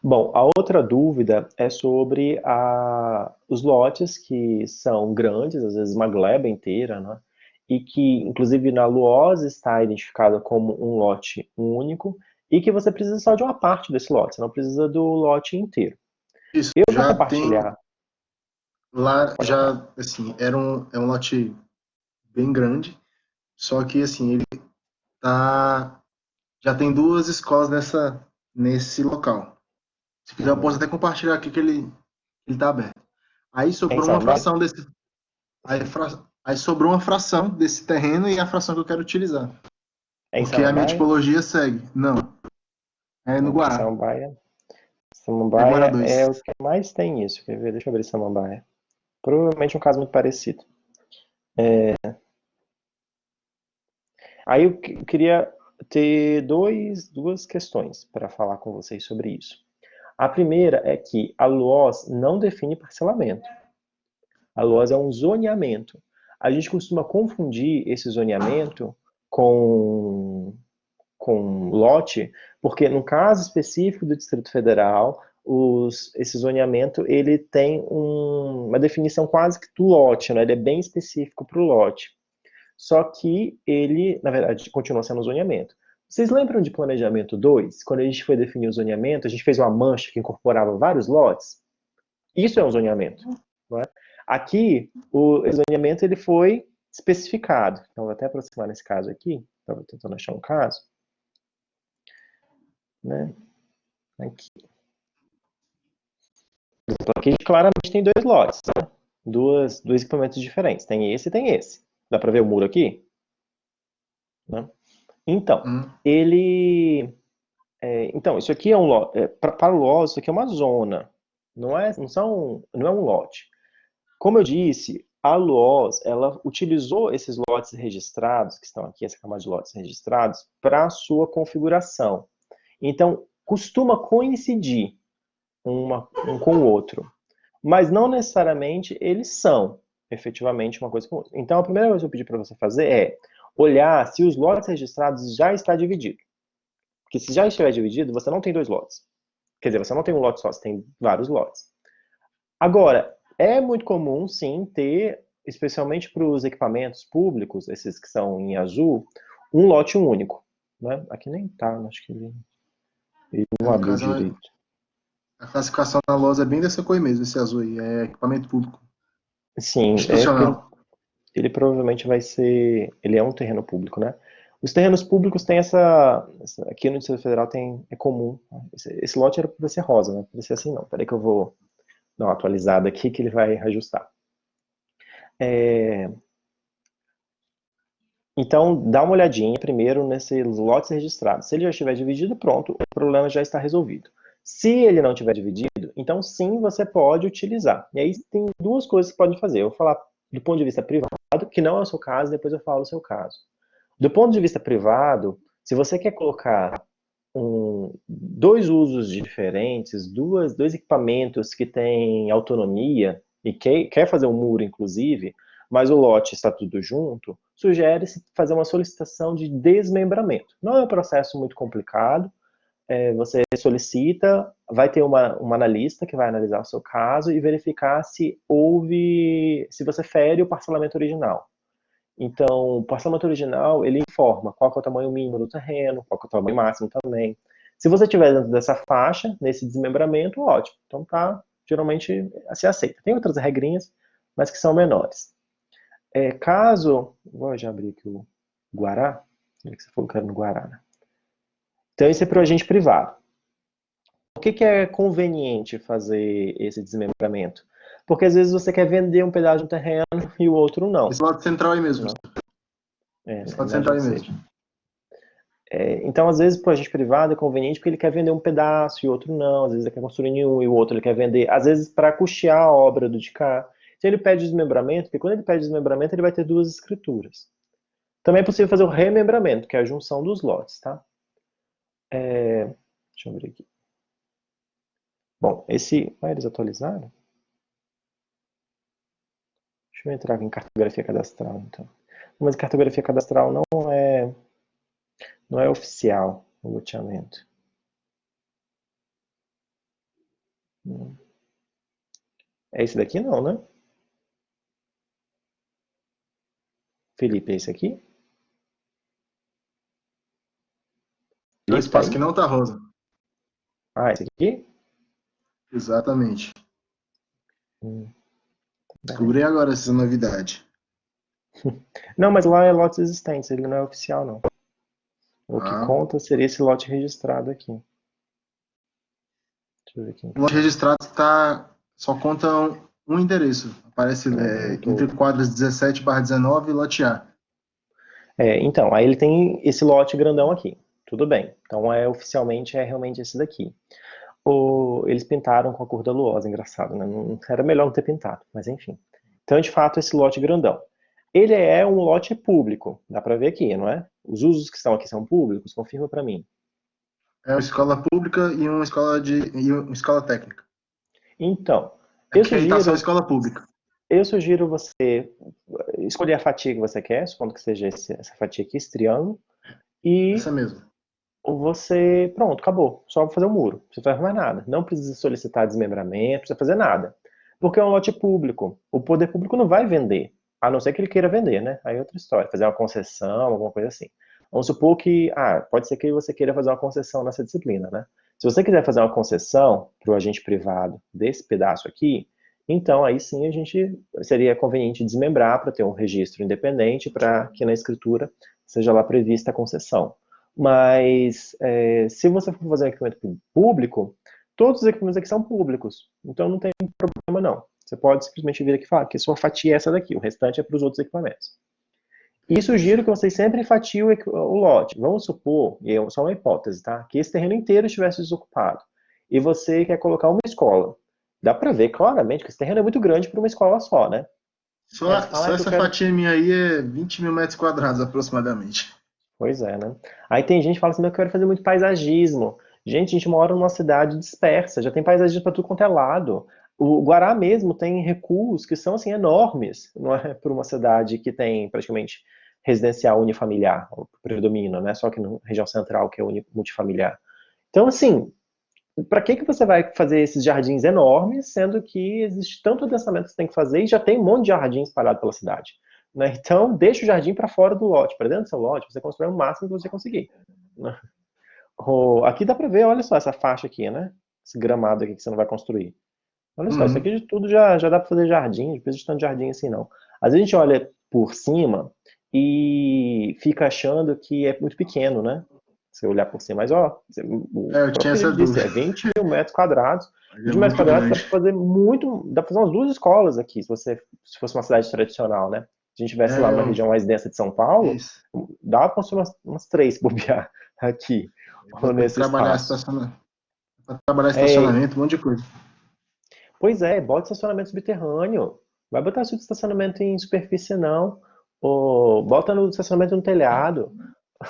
Bom, a outra dúvida é sobre os lotes que são grandes, às vezes uma gleba inteira, né? E que, inclusive, na LUOS está identificado como um lote único e que você precisa só de uma parte desse lote, você não precisa do lote inteiro. Isso, Eu, para já tem compartilhar, lá, pode falar. já, assim, é um lote bem grande, só que, assim, ele tá, já tem duas escolas nesse local. Se quiser, eu posso Uhum. até compartilhar aqui que ele tá aberto. Aí É em sobrou uma Samambaia? fração desse, aí sobrou uma fração desse terreno e a fração que eu quero utilizar. É em Porque a minha Samambaia? tipologia segue. Não, é no Não, porque Guará. Samambaia, É Guará Samambaia 2. é o que mais tem isso. Quer ver? Deixa eu abrir Samambaia. Provavelmente um caso muito parecido. Aí eu queria ter duas questões para falar com vocês sobre isso. A primeira é que a LOAS não define parcelamento. A LOAS é um zoneamento. A gente costuma confundir esse zoneamento com, com lote, porque no caso específico do Distrito Federal, esse zoneamento ele tem uma definição quase que do lote, né? Ele é bem específico para o lote. Só que ele, na verdade, continua sendo um zoneamento. Vocês lembram de Planejamento 2? Quando a gente foi definir o zoneamento, a gente fez uma mancha que incorporava vários lotes? Isso é um zoneamento. Não é? Aqui, o zoneamento ele foi especificado. Então, vou até aproximar nesse caso aqui. Estava tentando achar um caso. Né? Aqui. Aqui claramente tem dois lotes. Né? Dois equipamentos diferentes. Tem esse e tem esse. Dá para ver o muro aqui? Né? Então, Hum, então, isso aqui é um lote. Para o lote, isso aqui é uma zona. Não é um lote. Como eu disse, a LOAS, ela utilizou esses lotes registrados, que estão aqui, essa camada de lotes registrados, para a sua configuração. Então, costuma coincidir um com o outro. Mas não necessariamente eles são efetivamente uma coisa com outra. Então, a primeira coisa que eu pedi para você fazer é olhar se os lotes registrados já está dividido. Porque se já estiver dividido, você não tem dois lotes. Quer dizer, você não tem um lote só, você tem vários lotes. Agora, é muito comum, sim, ter, especialmente para os equipamentos públicos, esses que são em azul, um lote único. Né? Aqui nem tá, acho que ele não no abriu caso, direito. a classificação da lousa é bem dessa cor mesmo, esse azul aí. É equipamento público. Sim, é porque Institucional. ele provavelmente vai ser. Ele é um terreno público, né? Os terrenos públicos têm aqui no Distrito Federal é comum. Esse lote era para ser rosa, né? Para ser assim, não. Peraí que eu vou dar uma atualizada aqui que ele vai ajustar. É, Então, dá uma olhadinha primeiro nesses lotes registrados. Se ele já estiver dividido, pronto, o problema já está resolvido. Se ele não estiver dividido, então sim, você pode utilizar. E aí tem duas coisas que você pode fazer. Eu vou falar do ponto de vista privado, que não é o seu caso, depois eu falo o seu caso. Do ponto de vista privado, se você quer colocar dois usos diferentes, dois equipamentos que têm autonomia e quer fazer um muro, inclusive, mas o lote está tudo junto, sugere-se fazer uma solicitação de desmembramento. Não é um processo muito complicado, você solicita, vai ter uma analista que vai analisar o seu caso e verificar se você fere o parcelamento original. Então, o parcelamento original, ele informa qual é o tamanho mínimo do terreno, qual é o tamanho máximo também. Se você estiver dentro dessa faixa, nesse desmembramento, ótimo. Então tá, geralmente se aceita. Tem outras regrinhas, mas que são menores. Vou já abrir aqui o Guará, que você falou que era no Guará, né? Então esse é para o agente privado. Por que é conveniente fazer esse desmembramento? Porque às vezes você quer vender um pedaço de um terreno e o outro não. Esse lado central aí mesmo. Não? Esse lado central Imagino aí que mesmo. seja. Então, às vezes, para o agente privado é conveniente porque ele quer vender um pedaço e outro não. Às vezes, ele quer construir nenhum e o outro ele quer vender. Às vezes, para custear a obra do de cá. Então, ele pede desmembramento, porque quando ele pede desmembramento, ele vai ter duas escrituras. Também é possível fazer o remembramento, que é a junção dos lotes, tá? Deixa eu abrir aqui. Bom, eles atualizaram? Deixa eu entrar em cartografia cadastral, então. Mas cartografia cadastral não é oficial o loteamento. É esse daqui não, né? Felipe, é esse aqui? É o Felipe, tá espaço aí? que não tá rosa. Ah, esse aqui? Exatamente. Hum, bem. Descobri agora essa novidade. Não, mas lá é lotes existentes, ele não é oficial, não. O que Ah, conta seria esse lote registrado aqui. Deixa eu ver aqui. o lote registrado só conta um endereço. Aparece O entre todo. quadras 17/19 e lote A. Então, aí ele tem esse lote grandão aqui. Tudo bem. Então, oficialmente é realmente esse daqui. Eles pintaram com a cor da luosa, engraçado, né? Era melhor não ter pintado, mas enfim. Então, de fato, esse lote grandão. Ele é um lote público, dá para ver aqui, não é? Os usos que estão aqui são públicos, confirma para mim. É uma escola pública e uma escola técnica. Então, É eu porque aí tá só a sugiro, escola pública. eu sugiro você escolher a fatia que você quer, supondo que seja essa fatia aqui, esse triângulo, e Essa mesmo. você, pronto, acabou. Só fazer um muro. Não precisa fazer mais nada. Não precisa solicitar desmembramento, não precisa fazer nada. Porque é um lote público. O poder público não vai vender. A não ser que ele queira vender, né? Aí é outra história. Fazer uma concessão, alguma coisa assim. Vamos supor que, pode ser que você queira fazer uma concessão nessa disciplina, né? Se você quiser fazer uma concessão para o agente privado desse pedaço aqui, então aí sim a gente seria conveniente desmembrar para ter um registro independente para que na escritura seja lá prevista a concessão. Mas se você for fazer um equipamento público, todos os equipamentos aqui são públicos. Então não tem problema não. Você pode simplesmente vir aqui e falar que sua fatia é essa daqui, o restante é para os outros equipamentos. E sugiro que vocês sempre fatiem o lote. Vamos supor, e é só uma hipótese, tá? Que esse terreno inteiro estivesse desocupado. E você quer colocar uma escola. Dá para ver claramente que esse terreno é muito grande para uma escola só, né? Aí você fala, Só que eu essa quero. fatia minha aí é 20 mil metros quadrados aproximadamente. Pois é, né? Aí tem gente que fala assim, eu quero fazer muito paisagismo. Gente, a gente mora numa cidade dispersa, já tem paisagismo para tudo quanto é lado. O Guará mesmo tem recuos que são assim enormes, não é? Por uma cidade que tem praticamente residencial unifamiliar, o predomina, né? Só que na região central que é multifamiliar. Então, assim, para que você vai fazer esses jardins enormes, sendo que existe tanto adensamento que você tem que fazer e já tem um monte de jardim espalhado pela cidade? Né? Então, deixa o jardim para fora do lote, para dentro do seu lote, você constrói o máximo que você conseguir. Né? Aqui dá para ver, olha só essa faixa aqui, né? Esse gramado aqui que você não vai construir. Olha só, isso Uhum. aqui de tudo já dá para fazer jardim, não precisa de tanto jardim assim não. Às vezes a gente olha por cima e fica achando que é muito pequeno, né? Você olhar por cima, mas ó, o Eu tinha próprio essa Felipe disse, dúvida. é 20 mil metros quadrados. Mas é 20 metros muito quadrados dá grande. para fazer muito, dá para fazer umas duas escolas aqui, se fosse uma cidade tradicional, né? Se a gente estivesse lá numa É, região mais densa de São Paulo, isso. dá para construir umas três, bobear aqui, Eu vou ou ter que nesse trabalhar espaço. estacionamento. Pra trabalhar É, estacionamento, um monte de coisa. pois é, bota estacionamento subterrâneo. Vai botar estacionamento em superfície, não. Ou bota no estacionamento no telhado.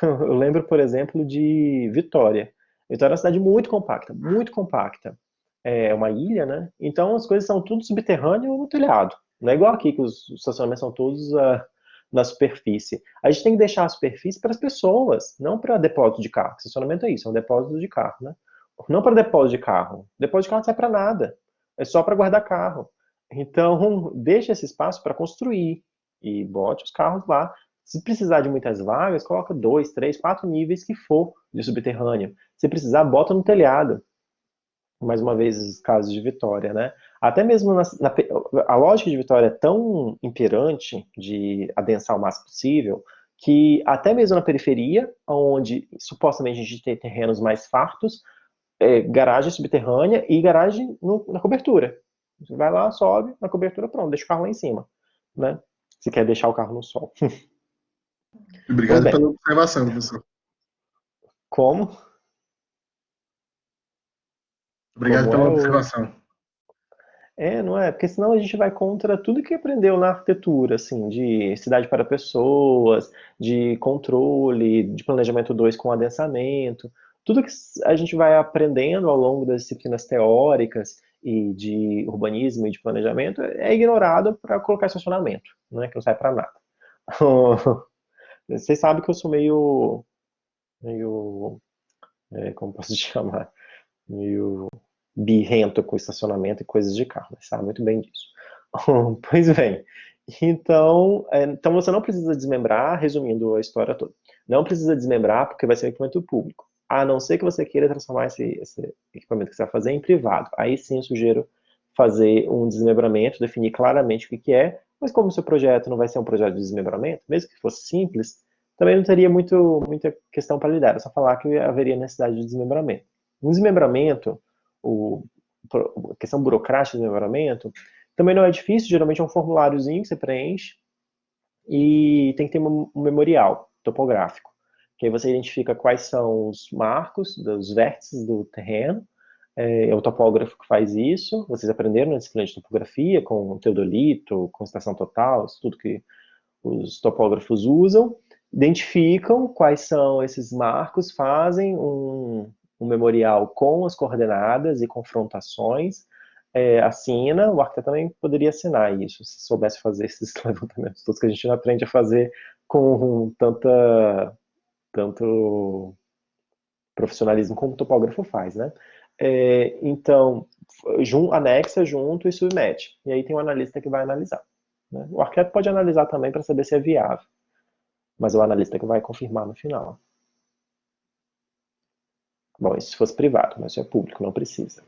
Eu lembro, por exemplo, de Vitória. Vitória é uma cidade muito compacta, muito compacta. É uma ilha, né? Então as coisas são tudo subterrâneo ou no telhado. Não é igual aqui, que os estacionamentos são todos na superfície. A gente tem que deixar a superfície para as pessoas, não para depósito de carro. Estacionamento é isso, é um depósito de carro, né? Não para depósito de carro. Depósito de carro não serve para nada. É só para guardar carro. Então, deixa esse espaço para construir e bote os carros lá. Se precisar de muitas vagas, coloca 2, 3, 4 níveis que for de subterrâneo. Se precisar, bota no telhado. Mais uma vez, os casos de Vitória, né? Até mesmo a lógica de Vitória é tão imperante de adensar o máximo possível que até mesmo na periferia, onde supostamente a gente tem terrenos mais fartos, garagem subterrânea e garagem na cobertura. Você vai lá, sobe, na cobertura, pronto, deixa o carro lá em cima, né? Se quer deixar o carro no sol. Pois Obrigado bem, pela observação, professor. como? Obrigado Como pela é o. observação. Não é? Porque senão a gente vai contra tudo que aprendeu na arquitetura, assim, de cidade para pessoas, de controle, de planejamento 2 com adensamento. Tudo que a gente vai aprendendo ao longo das disciplinas teóricas e de urbanismo e de planejamento é ignorado para colocar estacionamento, né? Que não serve para nada. Vocês sabem que eu sou meio, como posso chamar? Meio birrento com estacionamento e coisas de carro, mas sabe muito bem disso. Pois bem, então você não precisa desmembrar, resumindo a história toda. Não precisa desmembrar porque vai ser um equipamento público. A não ser que você queira transformar esse equipamento que você vai fazer em privado. Aí sim eu sugiro fazer um desmembramento, definir claramente o que é, mas como o seu projeto não vai ser um projeto de desmembramento, mesmo que fosse simples, também não teria muita questão para lidar, é só falar que haveria necessidade de desmembramento. Um desmembramento, a questão burocrática do desmembramento, também não é difícil, geralmente é um formuláriozinho que você preenche e tem que ter um memorial topográfico, que aí você identifica quais são os marcos dos vértices do terreno, é o topógrafo que faz isso, vocês aprenderam na disciplina de topografia, com teodolito, com estação total, isso tudo que os topógrafos usam, identificam quais são esses marcos, fazem um memorial com as coordenadas e confrontações, assina, o arquiteto também poderia assinar isso, se soubesse fazer esses levantamentos todos que a gente não aprende a fazer com tanto profissionalismo como o topógrafo faz, né? Então, anexa junto e submete. E aí tem um analista que vai analisar. Né? O arquiteto pode analisar também para saber se é viável, mas é o analista que vai confirmar no final. Bom, isso se fosse privado, mas se é público, não precisa.